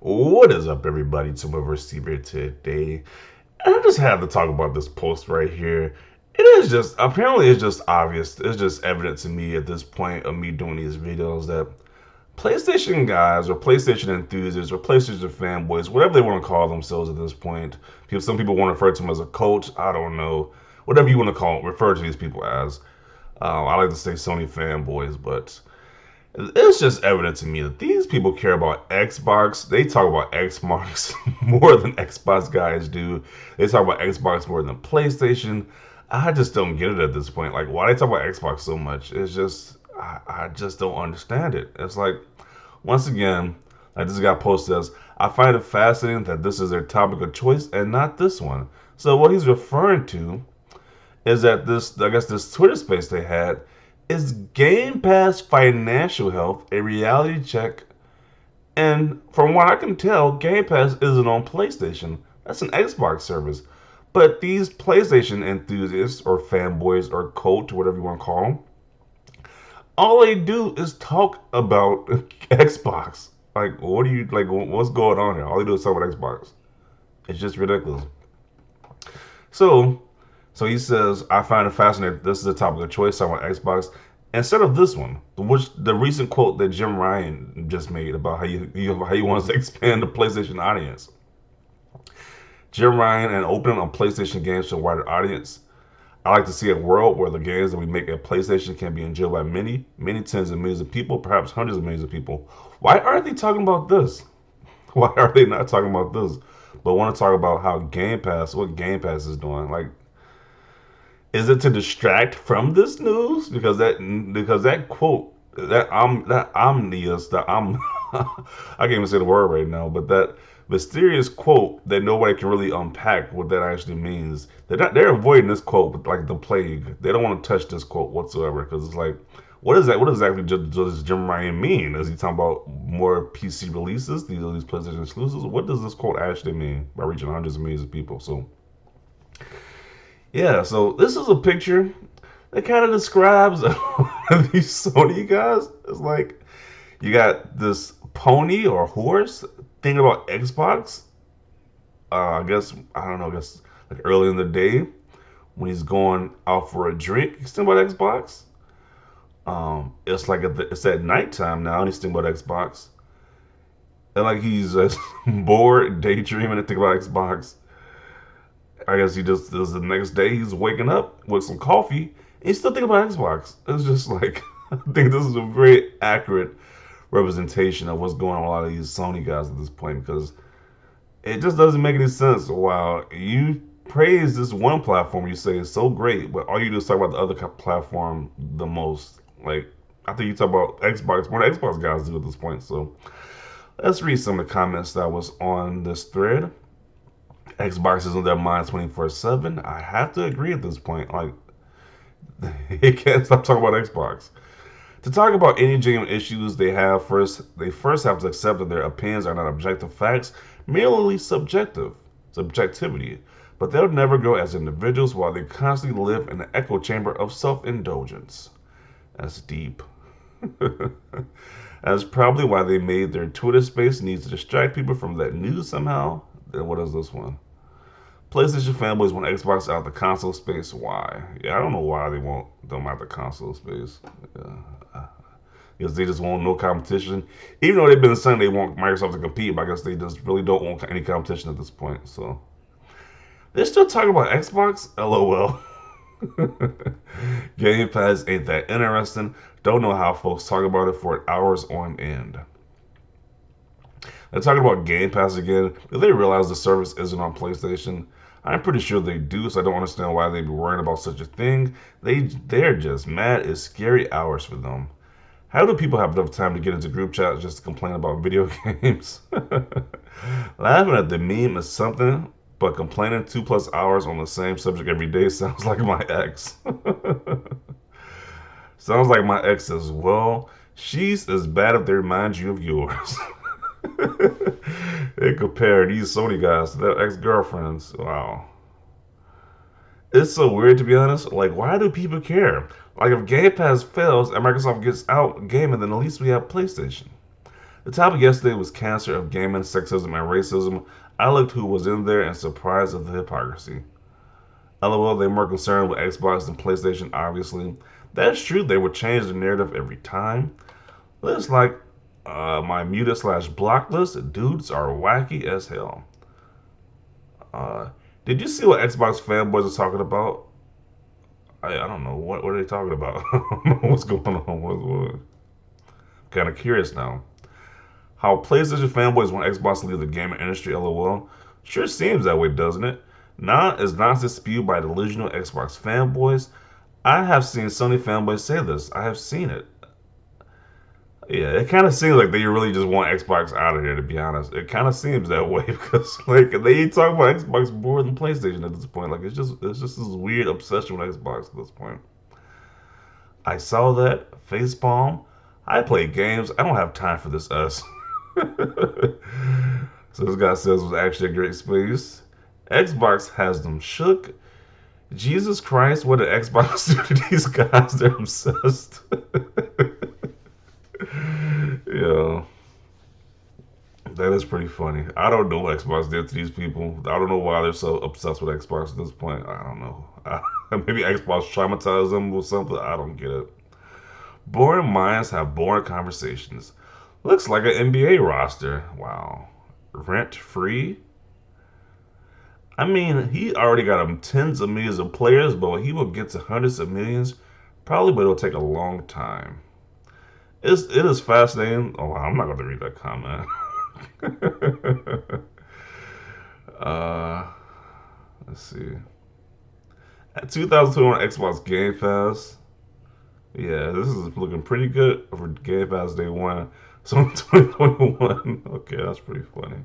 What is up, everybody? Tim Steve here today. And I just had to talk about this post right here. It is just, apparently, it's just obvious. It's just evident to me at this point of me doing these videos that PlayStation guys or PlayStation enthusiasts or PlayStation fanboys, whatever they want to call themselves at this point, some people want to refer to them as a cult. I don't know. Whatever you want to call it, refer to these people as. I like to say Sony fanboys, but it's just evident to me that these people care about Xbox. They talk about Xbox more than Xbox guys do. They talk about Xbox more than PlayStation. I just don't get it at this point. Like, why they talk about Xbox so much? It's just, I just don't understand it. It's like, once again, like this guy posted says, I find it fascinating that this is their topic of choice and not this one. So what he's referring to is that I guess this Twitter space they had is Game Pass financial health a reality check? And from what I can tell, Game Pass isn't on PlayStation. That's an Xbox service. But these PlayStation enthusiasts or fanboys or cult, whatever you want to call them, all they do is talk about Xbox. Like, what do you like? What's going on here? All they do is talk about Xbox. It's just ridiculous. So So he says, I find it fascinating. This is a topic of choice on Xbox. Instead of this one, which the recent quote that Jim Ryan just made about how he wants to expand the PlayStation audience. Jim Ryan and opening on PlayStation games to a wider audience. I like to see a world where the games that we make at PlayStation can be enjoyed by many tens of millions of people, perhaps hundreds of millions of people. Why aren't they talking about this? Why are they not talking about this? But want to talk about how what Game Pass is doing. Like, is it to distract from this news? Because that quote that omnious that I'm I can't even say the word right now, but that mysterious quote that nobody can really unpack what that actually means. They're avoiding this quote with like the plague. They don't want to touch this quote whatsoever because it's like, what is that? What exactly does Jim Ryan mean? Is he talking about more PC releases? These PlayStation exclusives? What does this quote actually mean by reaching hundreds of millions of people? So yeah, so this is a picture that kind of describes these Sony guys. It's like you got this pony or horse thinking about Xbox. I guess I don't know. I guess like early in the day when he's going out for a drink, he's thinking about Xbox. It's like it's at nighttime now, and he's thinking about Xbox. And like he's bored, daydreaming, and thinking about Xbox. I guess he just does the next day. He's waking up with some coffee. And he's still thinking about Xbox. It's just like I think this is a very accurate representation of what's going on with a lot of these Sony guys at this point because it just doesn't make any sense. While you praise this one platform, you say is so great, but all you do is talk about the other platform the most. Like I think you talk about Xbox more than Xbox guys do at this point. So let's read some of the comments that was on this thread. Xbox is on their mind 24/7. I have to agree at this point. Like, they can't stop talking about Xbox. To talk about any genuine issues they first have to accept that their opinions are not objective facts, merely subjectivity. But they'll never grow as individuals while they constantly live in the echo chamber of self-indulgence. That's deep. That's probably why they made their Twitter space needs to distract people from that news somehow. Then what is this one? PlayStation fanboys want Xbox out of the console space. Why? Yeah, I don't know why they want them out of the console space. Yeah. Because they just want no competition. Even though they've been saying they want Microsoft to compete, but I guess they just really don't want any competition at this point. So they're still talking about Xbox? LOL. Game Pass ain't that interesting. Don't know how folks talk about it for hours on end. They're talking about Game Pass again. Do they realize the service isn't on PlayStation? I'm pretty sure they do, so I don't understand why they'd be worrying about such a thing. They're just mad. It's scary hours for them. How do people have enough time to get into group chats just to complain about video games? Laughing at the meme is something, but complaining 2+ hours on the same subject every day sounds like my ex. Sounds like my ex as well. She's as bad if they remind you of yours. They compare these Sony guys to their ex-girlfriends. Wow. It's so weird to be honest. Like, why do people care? Like, if Game Pass fails and Microsoft gets out gaming, then at least we have PlayStation. The topic yesterday was cancer of gaming, sexism, and racism. I looked who was in there and surprised at the hypocrisy. LOL, they were more concerned with Xbox than PlayStation, obviously. That's true, they would change the narrative every time. Looks like my muted slash block list, dudes are wacky as hell. Uh, did you see what Xbox fanboys are talking about? I don't know. What are they talking about? I don't know what's going on. Kind of curious now. How PlayStation fanboys want Xbox to leave the gaming industry, lol. Sure seems that way, doesn't it? Now, is nonsense spewed by delusional Xbox fanboys? I have seen Sony fanboys say this. I have seen it. Yeah, it kind of seems like they really just want Xbox out of here, to be honest. It kind of seems that way because like they talk about Xbox more than PlayStation at this point. Like it's just this weird obsession with Xbox at this point. I saw that facepalm. I play games. I don't have time for this us. So this guy says it was actually a great space. Xbox has them shook. Jesus Christ, what did Xbox do to these guys? They're obsessed. Yeah, that is pretty funny. I don't know what Xbox did to these people. I don't know why they're so obsessed with Xbox at this point. I don't know. Maybe Xbox traumatized them or something. I don't get it. Boring minds have boring conversations. Looks like an NBA roster. Wow. Rent free? I mean, he already got him tens of millions of players, but he will get to hundreds of millions. Probably, but it'll take a long time. It is fascinating. Oh, wow, I'm not going to read that comment. uh, let's see. At 2021 Xbox Game Pass. Yeah, this is looking pretty good for Game Pass Day 1. So in 2021. Okay, that's pretty funny.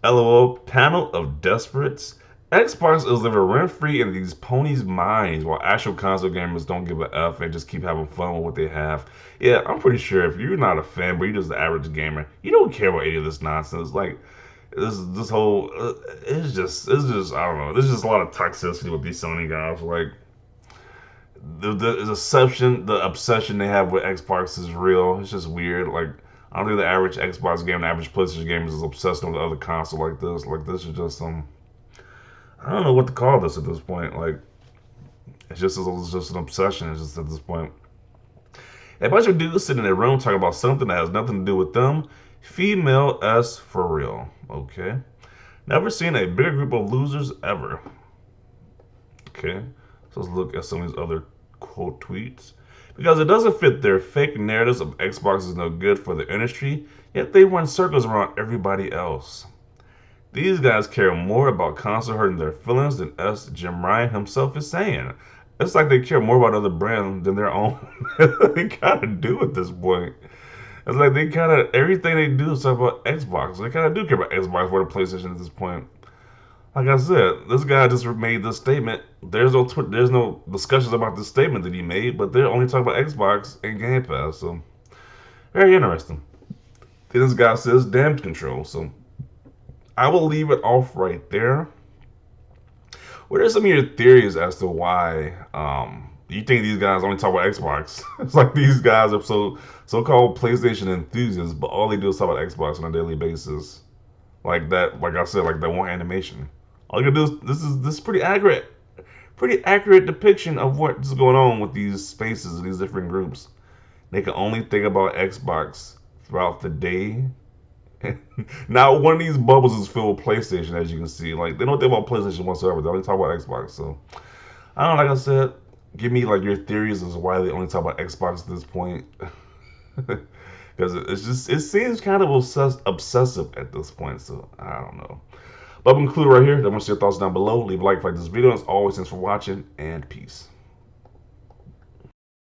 LOL, panel of desperates. Xbox is living rent free in these ponies' minds while actual console gamers don't give a F and just keep having fun with what they have. Yeah, I'm pretty sure if you're not a fan, but you're just the average gamer, you don't care about any of this nonsense. Like, this whole, it's just, I don't know. There's just a lot of toxicity with these Sony guys. Like, the obsession they have with Xbox is real. It's just weird. Like, I don't think the average Xbox gamer, the average PlayStation gamer is obsessed with the other console like this. Like, this is just some. I don't know what to call this at this point. Like, it's just an obsession. It's just at this point. A bunch of dudes sitting in a room talking about something that has nothing to do with them. Female S for real. Okay. Never seen a bigger group of losers ever. Okay. So let's look at some of these other quote tweets. Because it doesn't fit their fake narratives of Xbox is no good for the industry, yet they run circles around everybody else. These guys care more about console hurting their feelings than us, Jim Ryan himself is saying. It's like they care more about other brands than their own. They kind of do at this point. It's like they kind of, everything they do is talk about Xbox. They kind of do care about Xbox more than PlayStation at this point. Like I said, this guy just made this statement. There's no discussions about this statement that he made, but they're only talking about Xbox and Game Pass. So, very interesting. Then this guy says damage control. So, I will leave it off right there. What are some of your theories as to why you think these guys only talk about Xbox? It's like these guys are so-called PlayStation enthusiasts, but all they do is talk about Xbox on a daily basis. Like that, like I said, like that one animation. All you gotta do is this is pretty accurate depiction of what's going on with these spaces, these different groups. They can only think about Xbox throughout the day. Now, one of these bubbles is filled with PlayStation, as you can see. Like, they don't think about PlayStation whatsoever. They only talk about Xbox. So, I don't know, like I said, give me, like, your theories as to why they only talk about Xbox at this point. Because it seems kind of obsessive at this point. So, I don't know. But I'm concluding right here. I want to see your thoughts down below. Leave a like this video. As always, thanks for watching, and peace.